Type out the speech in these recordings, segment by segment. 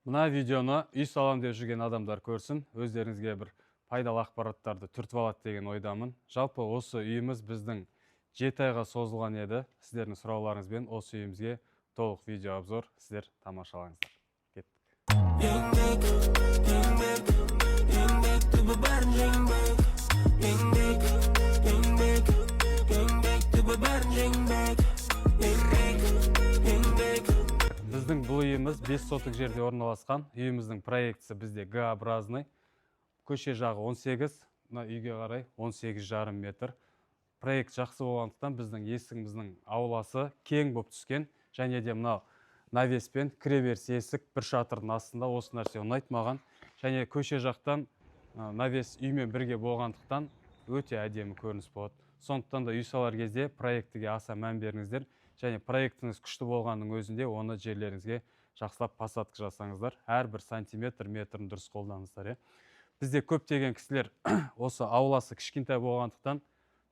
Мына видеоны үй салам деп жүрген адамдар көрсін, өздеріңізге бір пайдалы ақпараттарды түртіп алады деген ойдамын. Жалпы осы үйіміз біздің 7 айға созылған еді. Сіздердің сұрауларыңызбен осы үйімізге толық видео обзор сіздер тамашалаңыздар. Біздің бұл үйіміз 5 сотық жерде орналасқан. Үйіміздің проектісі бізде Г-образный. Көше жағы 18, мына үйге қарай 18,5 метр. Проект жақсы болғандықтан біздің есігіміздің ауласы кең болып түскен. Және де мынау навеспен кіреберіс есік бір шатырдың астында, осы нәрсе ұнайды маған. Және көше жақтан навес үймен бірге болғандықтан өте әдемі көрініс болады. Сондықтан да үй салар кезде проектіге аса мән беріңіздер. Және проектіңіз күшті болғанның өзінде оны жерлеріңізге жақсылап посадка жасаңыздар. Әрбір сантиметр, метрін дұрыс қолданыңыздар. Бізде көптеген кісілер осы ауласы кішкентай болғандықтан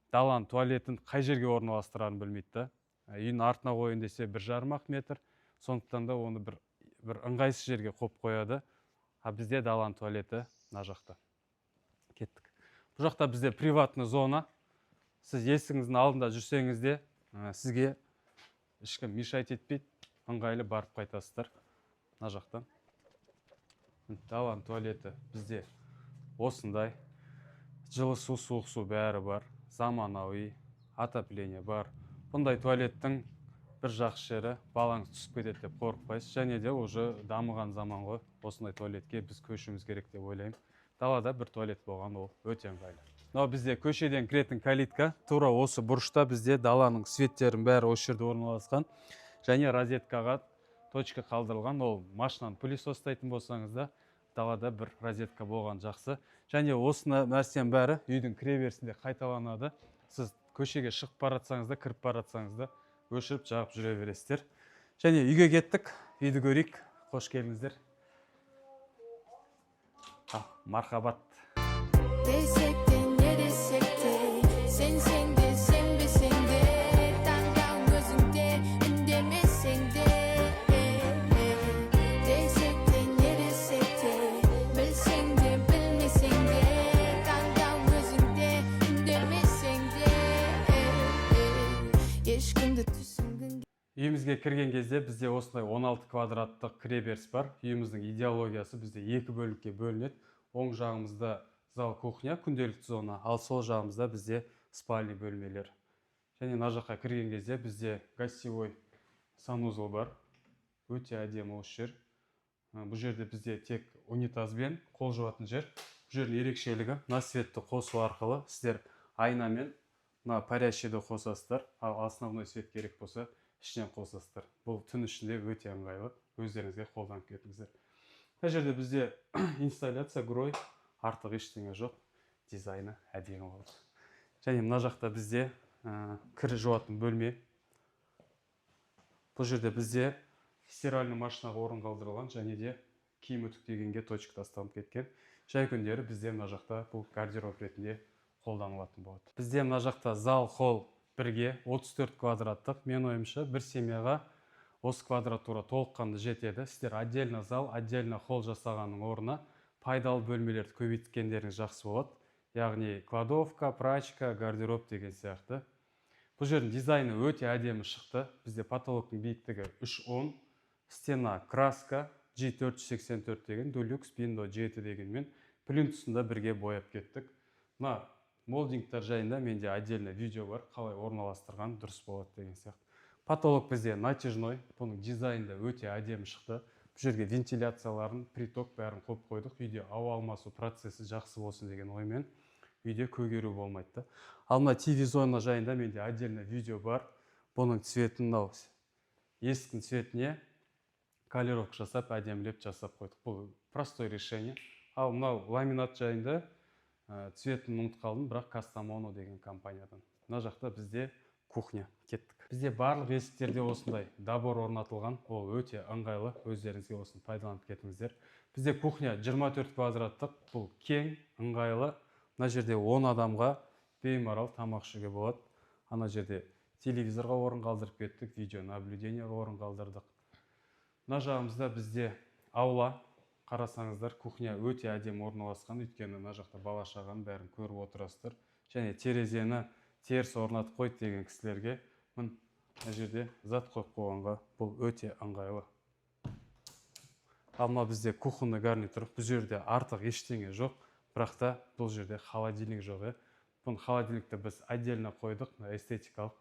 даланың туалетін қай жерге орналастырарын білмейді. Үйдің артына қойын десе 1,5 метр. Сондықтан да оны бір ыңғайсыз жерге қойып қояды. Бізде даланың туалеті мына жақта. Кеттік. Бұл жақта бізде приватный зона. Сіз есігіңіздің алдында жүрсеңіз де сізге ешкім мешать етпейді, ыңғайлы барып қайтасыздар. Мына жақтан. Даланың туалеті бізде осындай. Жылы су, суық су бәрі бар. Заманауи, отопление бар. Бұндай туалеттің бір жақсы жері балаңыз түсіп кетеді деп қорықпайсыз. Және де уже дамыған заман ғой. Осындай туалетке біз көшуіміз керек деп ойлаймын. Далада бір туалет болған, ол өте ыңғайлы. Мынау бізде көшеден кіретін калитка. Тура осы бұрышта бізде даланың светтерінің бәрі осы жерде орналасқан. Және розеткаға точка қалдырылған. Ол машинаны пылесостайтын болсаңыз да далада бір розетка болған жақсы. Және осыны нәрсенің бәрі үйдің кіреберісінде қайталанады. Сіз көшеге шығып баратсаңыз да, кіріп баратсаңыз да өшіріп жағып жүре бересіздер. Және үйге кеттік. Үйді көрейік. Қош келдіңіздер. Мархабат. Үйімізге кірген кезде бізде осындай 16 квадраттық кіреберіс бар. Үйіміздің идеологиясы бізде екі бөлікке бөлінеді. Оң жағымызда зал, кухня, күнделікті зона, ал сол жағымызда бізде спальный бөлмелер. Және мына жаққа кірген кезде бізде гостевой санузел бар. Өте әдемі осы жер. Бұл жерде бізде тек унитазбен қол жуатын жер. Бұл жердің ерекшелігі, мына светті қосу арқылы сіздер айнамен мына парящийді қосасыздар, ал основной свет керек болса ішінен қосасыздар. Бұл түн ішінде өте ыңғайлы, өздеріңізге қолданып кетіңіздер. Бұл жерде бізде инсталляция, грой, артық ештеңе жоқ, дизайны әдемі болды. Және мына жақта бізде кір жуатын бөлме. Бұл жерде бізде стиральный машинаға орын қалдырылған, және де киім үтіктегенге точка тасталып кеткен. Жай күндері бізде мына жақта бұл гардероб ретінде қолданылатын болады. Бізде мына жақта зал, холл бірге 34 квадраттық. Мен ойымша бір семьяға осы квадратура толыққанды жетеді. Сіздер отдельно зал, отдельно холл жасағанның орнына пайдалы бөлмелерді көбейткендеріңіз жақсы болады. Яғни кладовка, прачка, гардероб деген сияқты. Бұл жердің дизайны өте әдемі шықты. Бізде потолоктың биіктігі 3,10, стена краска G484 деген, Deluxe Pindo 7 дегенмен плинтусында бірге бояп кеттік. Мына молдингтар жайында менде отдельно видео бар, қалай орналастырған дұрыс болады деген сияқты. Потолок бізде натяжной, бұның дизайнда өте әдемі шықты. Бұл жерге вентиляцияларын, приток бәрін қойып қойдық. Үйде ауа алмасу процесі жақсы болсын деген оймен. Үйде көгеру болмайды. Ал мына TV зона жайында менде отдельно видео бар. Бұның цветін мынау есіктің цветіне колеровка жасап, әдемілеп жасап қойдық. Бұл простой решение. Ал мынау ламинат жайында цветін ұмытып қалдым, бірақ Кастамоно деген компаниядан. Мына жақта бізде кухня. Кеттік. Бізде барлық есіктерде осындай добор орнатылған. Ол өте ыңғайлы. Өздеріңізге осыны пайдаланып кетіңіздер. Бізде кухня 24 квадраттық. Бұл кең, ыңғайлы. Мына жерде 10 адамға беймарал тамақ ішуге болады. Ана жерде телевизорға орын қалдырып кеттік, видео наблюдениеға орын қалдырдық. Мына жағымызда бізде аула қарасаңыздар, кухня өте әдемі орналасқан, өйткені мына жақта бала шағаның бәрін көріп отырасыздар. Және терезені теріс орнатып қойды деген кісілерге мына жерде зат қойып қойғанға бұл өте ыңғайлы. Ал мына бізде кухонный гарнитур, бұл жерде артық ештеңе жоқ, бірақ та бұл жерде холодильник жоқ. Бұл холодильникті біз отдельно қойдық, эстетикалық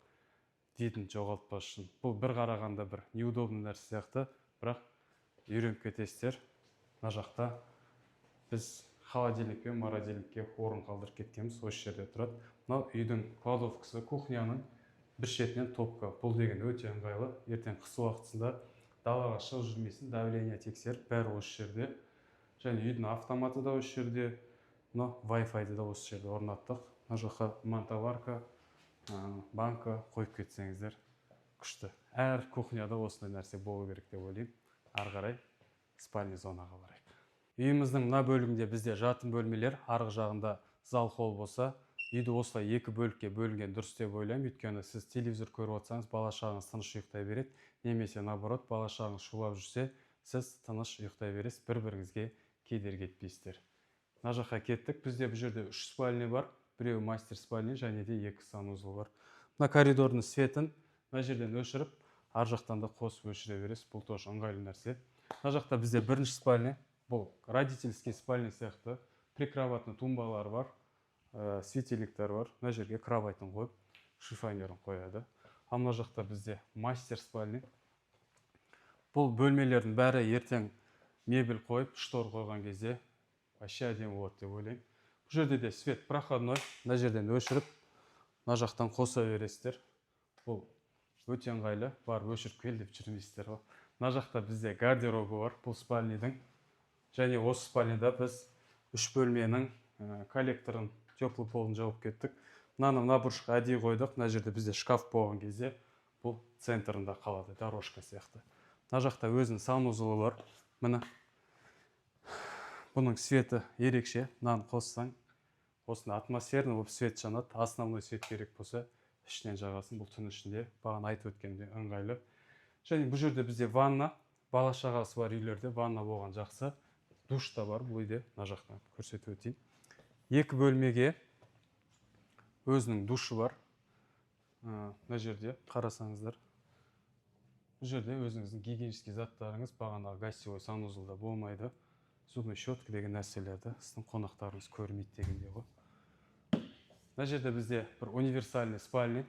дейтін жоғалтпас үшін. Бұл бір қарағанда бір неудобный нәрсе сияқты, бірақ үйреніп кетесіздер. Мына жақта біз холодильник пен морозильникке орын қалдырып кеткенбіз, осы жерде тұрады. Мынау үйдің кладовкасы, кухняның бір шетінен топка. Бұл деген өте ыңғайлы. Ертең қыс уақытында далаға шығып жүрмейсің, давление тексеріп, бәрі осы жерде. Және үйдің автоматы да осы жерде. Мына Wi-Fi-ді да осы жерде орнаттық. Мына жаққа монтоварка, банка қойып кетсеңіздер күшті. Әр кухняда осындай нәрсе болу керек деп ойлаймын. Ары қарай спальня зонаға барайық. Үйіміздің мына бөлігінде бізде жатын бөлмелер, арғы жағында зал холл болса, үйді осылай екі бөлікке бөлінген дұрыс деп ойлаймын. Өйткені сіз телевизор көріп отырсаңыз, бала шағаңыз тыныш ұйықтай береді, немесе наоборот, бала шағаңыз шулап жүрсе, сіз тыныш ұйықтай бересіз, бір-біріңізге кедергі етпейсіздер. Мына жаққа кеттік. Бізде бұл жерде 3 спальня бар, біреуі мастер спальня, және де 2 санузел бар. Мына коридордың светін мына жерден өшіріп, ар жақтан да қосып өшіре бересіз. Бұл тоже ыңғайлы нәрсе. Мына жақта бізде бірінші спальня, бұл родительский спальня сияқты, прикроватный тумбалар бар, светильниктер бар. Мына жерге кроватын қойып, шифонерін қояды. Ал мына жақта бізде мастер спальня. Бұл бөлмелердің бәрі ертең мебель қойып, штор қойған кезде вообще әдемі болады деп ойлаймын. Бұл жерде де свет проходной, мына жерден өшіріп, мына жақтан қоса бересіздер. Бұл өте ыңғайлы, барып өшіріп кел деп жүрмейсіздер ғой. Мына жақта бізде гардеробы бар, бұл спальняның. Және осы спальняда біз 3 бөлменің коллекторын, теплый полын жауып кеттік. Мына бұрышқа әдейі қойдық. Мына жерде бізде шкаф болған кезде бұл центрында қалады, дорожка сияқты. Мына жақта өзінің санузелі бар. Міне бұның светі ерекше. Мынаны қоссаң, осында атмосферный болып свет жанады. Основной свет керек болса, ішінен жағасын. Бұл түн ішінде бағана айтып өткенде ыңғайлы. Және бұл жерде бізде ванна, бала шағасы бар үйлерде ванна болған жақсы. Душ та бар, бұл үйде. Мына жақтан көрсетіп өтейін. 2 бөлмеге өзінің душы бар. Мына жерде қарасаңыздар. Бұл жерде өзіңіздің гигиенический заттарыңыз бағанағы гостевой санузелда болмайды. Зубный щетка деген нәрселерді сіздің қонақтарыңыз көрмейді дегенде ғой. Мына жерде бізде бір универсальный спальня.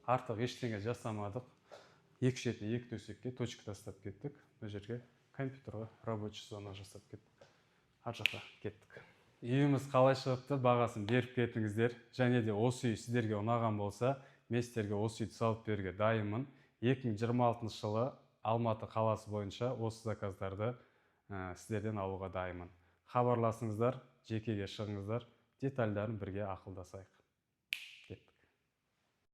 Артық ештеңе жасамадық. 2 шетіне 2 төсекке точка тастап кеттік. Мына жерге компьютерға рабочий зона жасап кеттік. Ар жаққа кеттік. Үйіміз қалай шығыпты, бағасын беріп кетіңіздер. Және де осы үй сіздерге ұнаған болса, мен сіздерге осы үйді салып беруге дайынмын. 2026 жылы Алматы қаласы бойынша осы заказдарды сіздерден алуға дайынмын. Хабарласыңыздар, жекеге шығыңыздар, детальдарын бірге ақылдасайық.